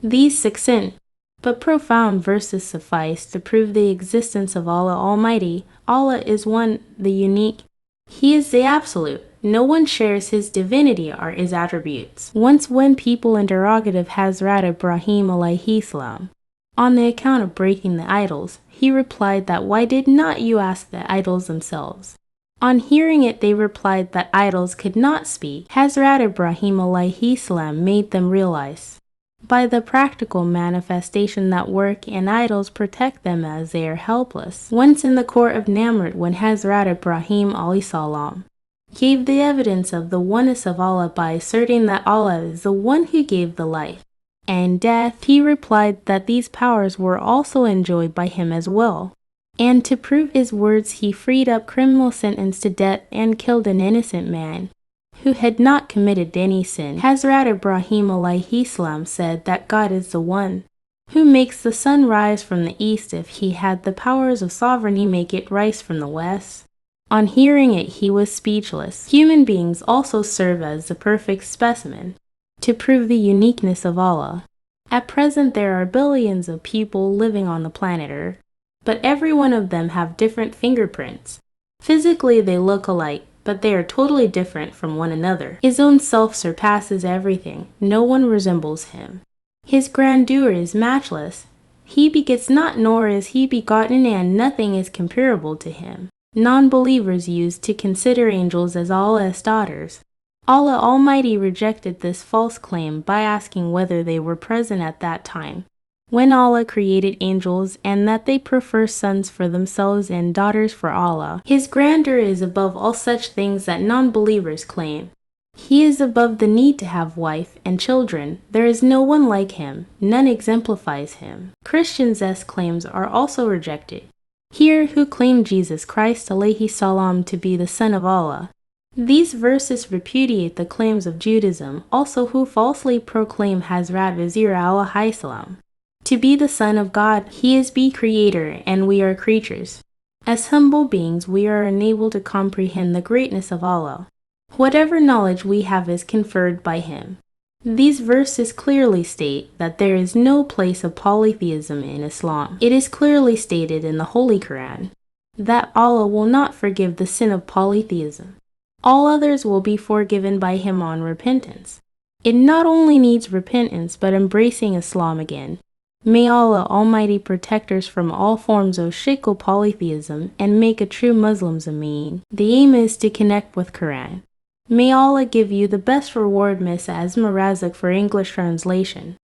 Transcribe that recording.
These succinct but profound verses suffice to prove the existence of Allah Almighty. Allah is one, the unique. He is the absolute. No one shares his divinity or his attributes. Once when people interrogative Hazrat Ibrahim alayhi salam on the account of breaking the idols, he replied that why did not you ask the idols themselves? On hearing it, they replied that idols could not speak. Hazrat Ibrahim alayhi salam made them realize by the practical manifestation that work and idols protect them as they are helpless. Once in the court of Namrud, when Hazrat Ibrahim alayhi salam gave the evidence of the oneness of Allah by asserting that Allah is the one who gave the life and death, he replied that these powers were also enjoyed by him as well. And to prove his words, he freed up criminal sentenced to death and killed an innocent man who had not committed any sin. Hazrat Ibrahim alayhi salam said that God is the one who makes the sun rise from the east. If he had the powers of sovereignty, make it rise from the west. On hearing it, he was speechless. Human beings also serve as the perfect specimen to prove the uniqueness of Allah. At present, there are billions of people living on the planet Earth, but every one of them have different fingerprints. Physically, they look alike, but they are totally different from one another. His own self surpasses everything. No one resembles him. His grandeur is matchless. He begets not, nor is he begotten, and nothing is comparable to him. Non-believers used to consider angels as Allah's daughters. Allah Almighty rejected this false claim by asking whether they were present at that time when Allah created angels, and that they prefer sons for themselves and daughters for Allah. His grandeur is above all such things that non-believers claim. He is above the need to have wife and children. There is no one like him. None exemplifies him. Christians' claims are also rejected here, who claim Jesus Christ alayhi salam to be the Son of Allah. These verses repudiate the claims of Judaism, also who falsely proclaim Hazrat Wazir alayhi salam to be the Son of God. He is the Creator, and we are creatures. As humble beings, we are unable to comprehend the greatness of Allah. Whatever knowledge we have is conferred by Him. These verses clearly state that there is no place of polytheism in Islam. It is clearly stated in the Holy Quran that Allah will not forgive the sin of polytheism. All others will be forgiven by Him on repentance. It not only needs repentance, but embracing Islam again. May Allah Almighty protect us from all forms of shirk or polytheism and make a true Muslims ameen. The aim is to connect with Quran. May Allah give you the best reward, Miss Asma Razak, for English translation.